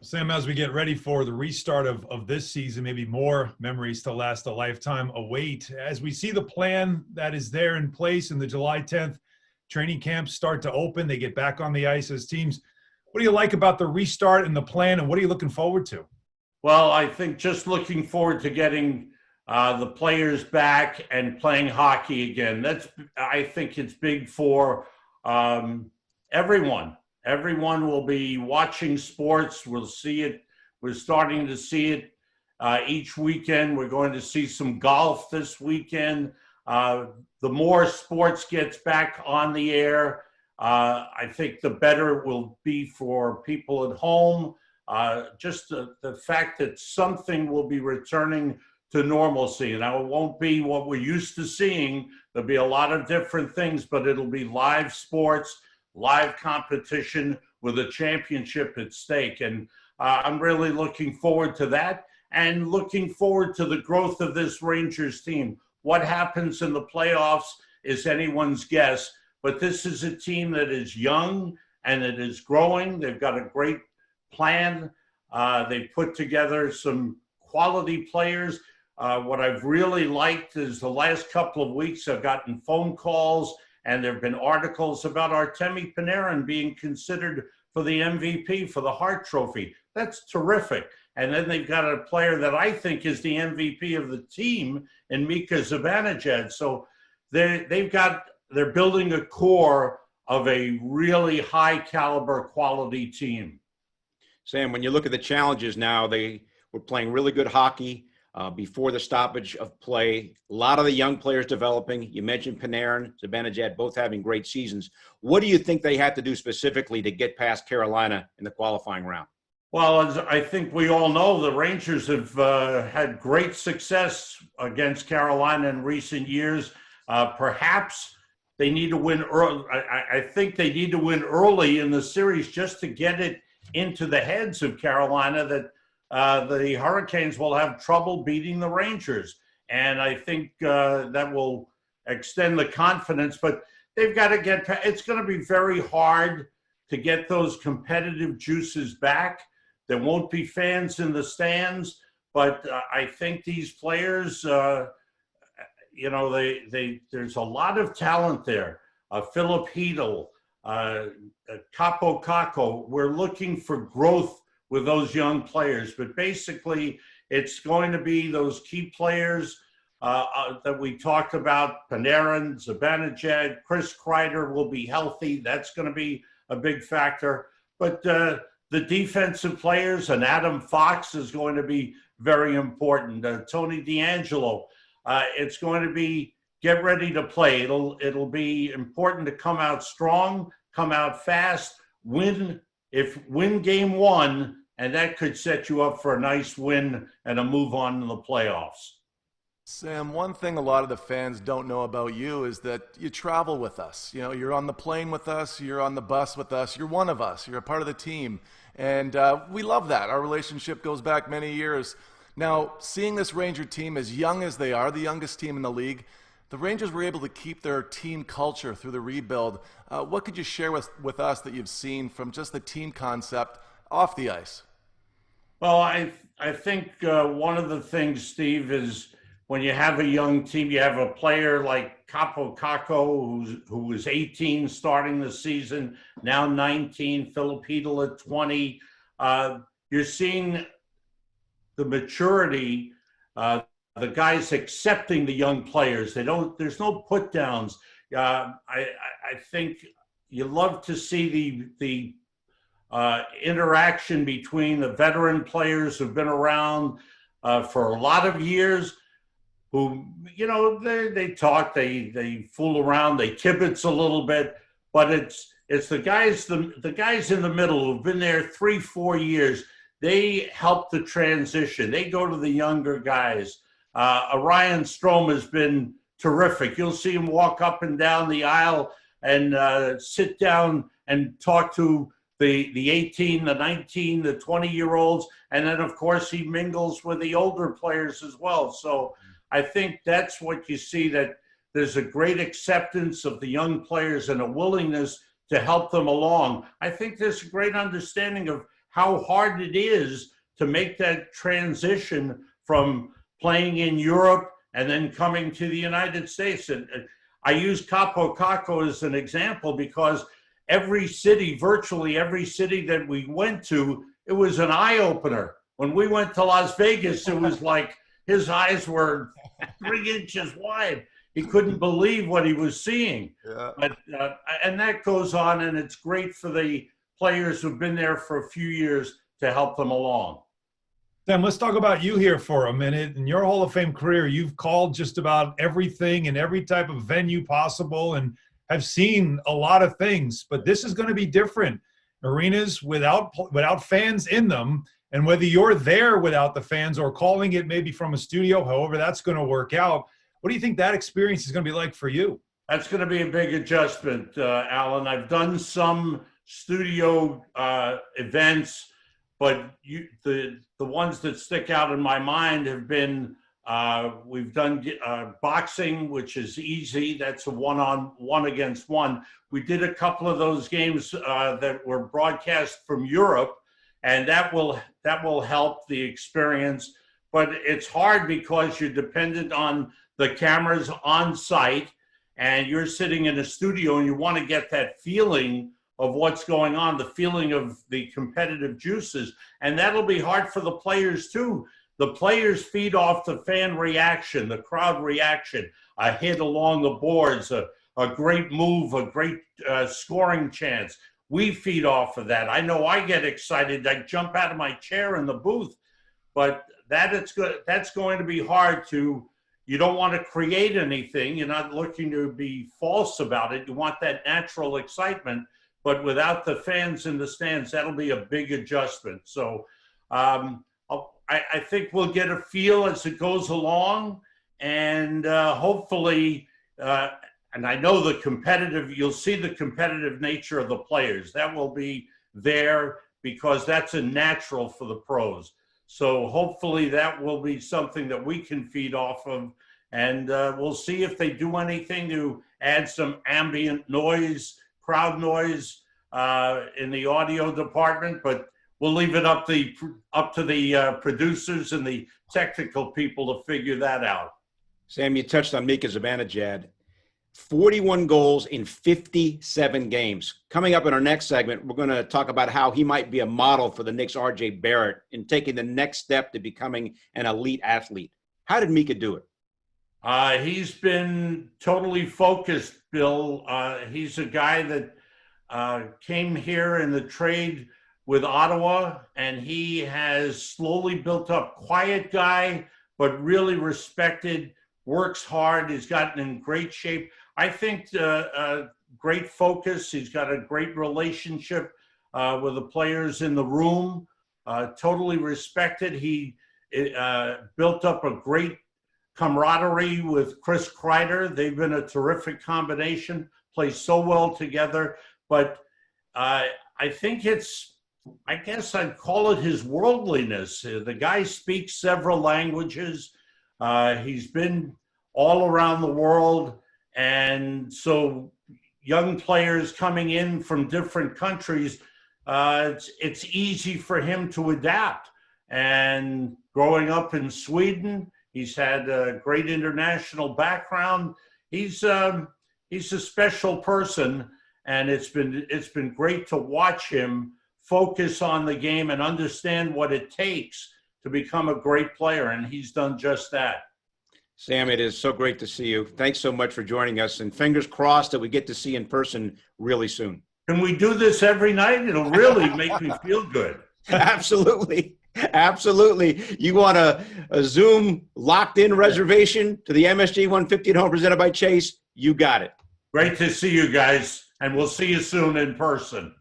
Sam, as we get ready for the restart of this season, maybe more memories to last a lifetime await. As we see the plan that is there in place in the July 10th, training camps start to open, they get back on the ice as teams. What do you like about the restart and the plan, and what are you looking forward to? Well, I think just looking forward to getting the players back and playing hockey again. I think it's big for everyone. Everyone will be watching sports. We'll see it. We're starting to see it each weekend. We're going to see some golf this weekend. The more sports gets back on the air, I think the better it will be for people at home. Just the fact that something will be returning to normalcy. Now, it won't be what we're used to seeing. There'll be a lot of different things, but it'll be live sports, live competition with a championship at stake. And I'm really looking forward to that and looking forward to the growth of this Rangers team. What happens in the playoffs is anyone's guess, but this is a team that is young and it is growing. They've got a great plan. They put together some quality players. What I've really liked is the last couple of weeks I've gotten phone calls and there have been articles about Artemi Panarin being considered for the MVP, for the Hart Trophy. That's terrific. And then they've got a player that I think is the MVP of the team in Mika Zibanejad. So they're building a core of a really high caliber quality team. Sam, when you look at the challenges now, they were playing really good hockey before the stoppage of play. A lot of the young players developing. You mentioned Panarin, Zibanejad, both having great seasons. What do you think they had to do specifically to get past Carolina in the qualifying round? Well, as I think we all know, the Rangers have had great success against Carolina in recent years. Perhaps they need to win early. I think they need to win early in the series just to get it into the heads of Carolina that the Hurricanes will have trouble beating the Rangers. And I think that will extend the confidence, but they've got to it's going to be very hard to get those competitive juices back. There won't be fans in the stands, but I think these players, there's a lot of talent there. Philip Hedl, Capo Caco, we're looking for growth with those young players, but basically it's going to be those key players that we talked about. Panarin, Zibanejad, Chris Kreider will be healthy. That's going to be a big factor. But the defensive players, and Adam Fox is going to be very important. Tony DeAngelo, it's going to be get ready to play. It'll be important to come out strong, come out fast, win game one, and that could set you up for a nice win and a move on in the playoffs. Sam, one thing a lot of the fans don't know about you is that you travel with us. You know, you're on the plane with us, you're on the bus with us, you're one of us, you're a part of the team. And we love that. Our relationship goes back many years. Now, seeing this Ranger team as young as they are, the youngest team in the league, the Rangers were able to keep their team culture through the rebuild. What could you share with us that you've seen from just the team concept off the ice? Well, I think one of the things, Steve, is when you have a young team, you have a player like Capo Caco, who was 18 starting the season, now 19, Philip Hedl at 20. You're seeing the maturity, the guys accepting the young players. There's no put downs. I think you love to see the interaction between the veteran players who've been around for a lot of years, who, they talk, they fool around, they kibitz a little bit, but it's the guys in the middle who've been there 3-4 years. They help the transition. They go to the younger guys. Ryan Strome has been terrific. You'll see him walk up and down the aisle and sit down and talk to the 18, the 19, the 20-year-olds. And then, of course, he mingles with the older players as well. So I think that's what you see, that there's a great acceptance of the young players and a willingness to help them along. I think there's a great understanding of how hard it is to make that transition from playing in Europe and then coming to the United States. And I use Capo Caco as an example because virtually every city that we went to, it was an eye-opener. When we went to Las Vegas, it was like his eyes were 3 inches wide. He couldn't believe what he was seeing. Yeah. But, and that goes on, and it's great for the players who've been there for a few years to help them along. Sam, let's talk about you here for a minute. In your Hall of Fame career, you've called just about everything and every type of venue possible and have seen a lot of things, but this is going to be different. Arenas without fans in them, and whether you're there without the fans or calling it maybe from a studio, however that's going to work out, what do you think that experience is going to be like for you? That's going to be a big adjustment, Alan. I've done some studio events, but the ones that stick out in my mind have been we've done boxing, which is easy. That's a one against one. We did a couple of those games that were broadcast from Europe, and that will help the experience. But it's hard because you're dependent on the cameras on site, and you're sitting in a studio, and you want to get that feeling of what's going on, the feeling of the competitive juices, and that'll be hard for the players too. The players feed off the fan reaction, the crowd reaction, a hit along the boards, a great move, a great scoring chance. We feed off of that. I know I get excited. I jump out of my chair in the booth, but that's going to be hard to, you don't want to create anything. You're not looking to be false about it. You want that natural excitement, but without the fans in the stands, that'll be a big adjustment. So, I think we'll get a feel as it goes along, and hopefully, and I know you'll see the competitive nature of the players. That will be there because that's a natural for the pros. So hopefully that will be something that we can feed off of, and we'll see if they do anything to add some ambient noise, crowd noise in the audio department, but we'll leave it up to the producers and the technical people to figure that out. Sam, you touched on Mika Zibanejad. 41 goals in 57 games. Coming up in our next segment, we're going to talk about how he might be a model for the Knicks' R.J. Barrett in taking the next step to becoming an elite athlete. How did Mika do it? He's been totally focused, Bill. He's a guy that came here in the trade with Ottawa, and he has slowly built up. Quiet guy, but really respected, works hard. He's gotten in great shape. I think great focus. He's got a great relationship with the players in the room, totally respected. He built up a great camaraderie with Chris Kreider. They've been a terrific combination, play so well together. But I think I guess I'd call it his worldliness. The guy speaks several languages. He's been all around the world. And so young players coming in from different countries, it's easy for him to adapt. And growing up in Sweden, he's had a great international background. He's a special person, and it's been great to watch him focus on the game and understand what it takes to become a great player, and he's done just that. Sam, it is so great to see you. Thanks so much for joining us, and fingers crossed that we get to see you in person really soon. Can we do this every night? It'll really make me feel good. Absolutely. Absolutely. You want a Zoom locked-in reservation to the MSG 150 at home presented by Chase? You got it. Great to see you guys, and we'll see you soon in person.